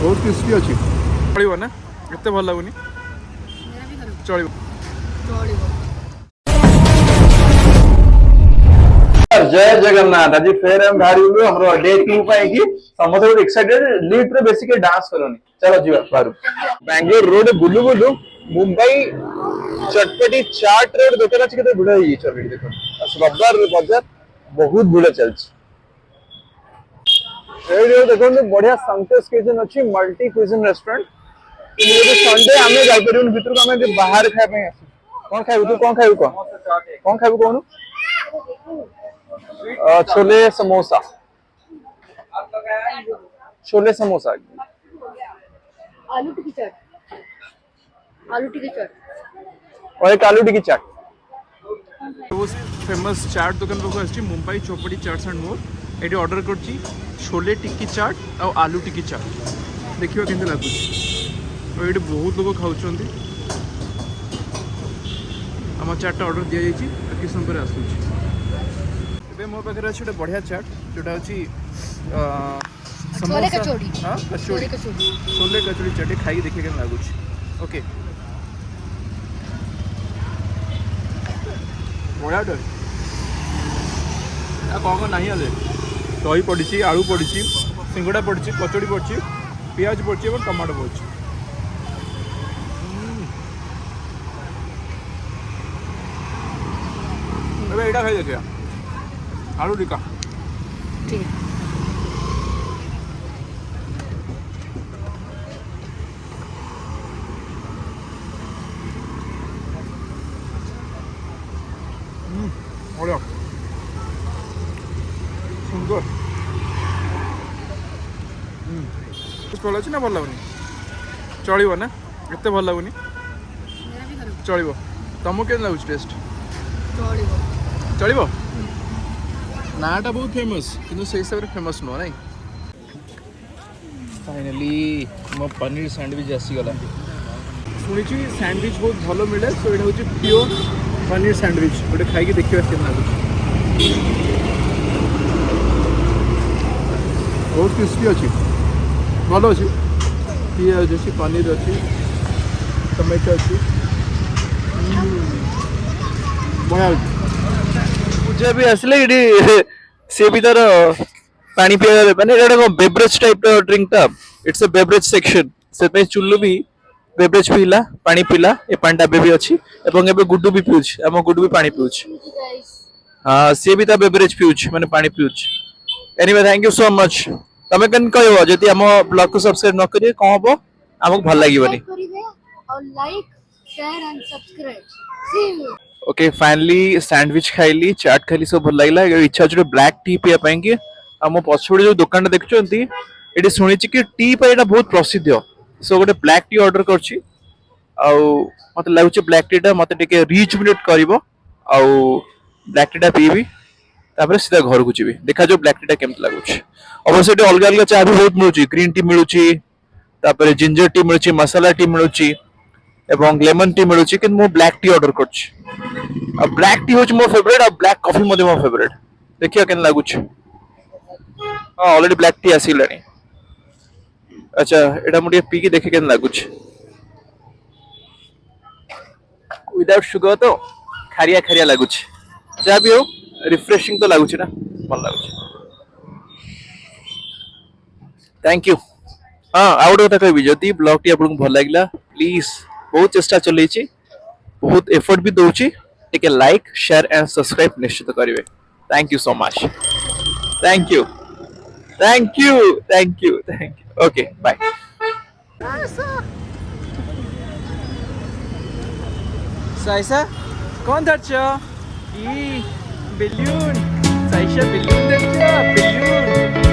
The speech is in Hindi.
बहुत क्रिस्पी अच्छी चलो ना एत भल लगुनि चलो जय जगन्नाथ आज फेर हम बाहर हमरो डे 2 पाई की समस्त लोग एक्साइटेड लीड रे बेसिक डांस करनी चलो जीवा बाहर Bangalore road blue blue Mumbai चटपटी चाट रे दुकान अछि केते भिड़ होई छ ऑलरेडी देखो रविवार बाजार बहुत भिड़ चलछि एरियो देखो बढ़िया संतोष किचन अछि मल्टी क्विजिन रेस्टोरेंट ये संडे हमें जाई परिउन भीतर को हमें बाहर खाए पे कोन खाइबू तू कोन खाइबू कोन खाइबू कोन छोले समोसा छोले समोसा आलू टिक्की चाट और एक आलू टिक्की चाट फेमस चाट दुकान पाखु आछि मुंबई चौपड़ी चाट्स एंड मोर एटी ऑर्डर करछि छोले टिक्की चाट और आलू टिक्की चाट देखियो केंते लागुछि और एटी बहुत लोग खाउछंती हम चाट ऑर्डर दिया जाइछि किस नंबर आसुछि एबे मो पाखरे अछि बढ़िया चाट जोटा अछि छोले कचौड़ी हां कचौड़ी छोले कचौड़ी चाट खाई देखिए केन लागुछि ओके बढ़िया डर आ कौन नहीं आले दही पड़ी आलू पड़ी सिंगड़ा पड़ी कचौड़ी पड़ी पियाज पड़ी और टमाटो पड़ी यहाँ खाई देखिए आलू टिक्का ठीक है बढ़िया सुंदर भल अच्छे ना भल लगुनि चलो ना एत भल लगुनि चलो तुमको के लगुच टेस्ट चलो नाटा बहुत फेमस किंतु से हिसाब से फेमस नुह ना फाइनली मो पनीर सैंडविच आसीगला शुणी सैंडविच बहुत भल मिले सो ये हूँ प्योर पनीर सैंडविच गोटे खाई देखिए बहुत क्रिस्पी अच्छी भल अच्छी पियाज अच्छी पनीर अच्छी टमाटो अच्छी बढ़िया पूजा भी आसले सी भी तार पानी पिया माने बेवरेज टाइप ड्रिंक टा इट्स अ बेवरेज सेक्शन से चुल्लू भी बेवरेज पीला पानी पीला ए पानी भी अच्छी एवं एबे गुड्डू भी पिउछ हम गुड्डू भी पानी पिउछ हां सी भी ता बेवरेज पिउछ माने पानी पिउछ anyway thank you so much तमे कन कहबो जति हम ब्लॉग को सब्सक्राइब न करिए कोन हबो हमक भल लागिबनी और like share and subscribe see you okay finally sandwich खाइली चाट खाइली सब भल लागला इच्छा छ ब्लैक टी पिया पाए कि हम पछोड़े जो दुकान देखुचंती एटी सुनी कि टी पे एटा बहुत प्रसिद्ध सो गोटे ब्लैक टी ऑर्डर करछि आउ मते लागुछि ब्लैक टी टा मते टिके रिजुविनेट करिवो आउ ब्लैक टी टा पीबी तापर सीधा घर को जीवी देखा जो ब्लैक टी टा केमत लागुछि अवश्य एटी अलग अलग चाह भी बहुत मिलुछि ग्रीन टी मिलुछि तापर जिंजर टी मिलुछि मसाला टी मिलुछि एवं लेमन टी मिलुछि कि मो ब्लैक टी ऑर्डर करछि आ ब्लैक टी होछि मो फेवरेट आ ब्लैक कॉफी मते मो फेवरेट देखियो केन लागुछि हां ऑलरेडी ब्लैक टी आसीलानी अच्छा एटा मुटे पी के देखे केन लागुछि विदाउट शुगर तो खारिया खारिया लागुछि जा भी हो रिफ्रेशिंग तो लागुछि ना भल लागुछि थैंक यू हां आउट कथा कहबी जदी ब्लॉग टी आपन भल लागला प्लीज बहुत चेष्टा चलै छी बहुत एफर्ट भी दउछि टिके लाइक शेयर एंड सब्सक्राइब निश्चित करिवे thank you so much thank you thank you thank you thank you okay bye Saisha कौन धरछ ई बेलून साइशा बेलून धरछ बेलून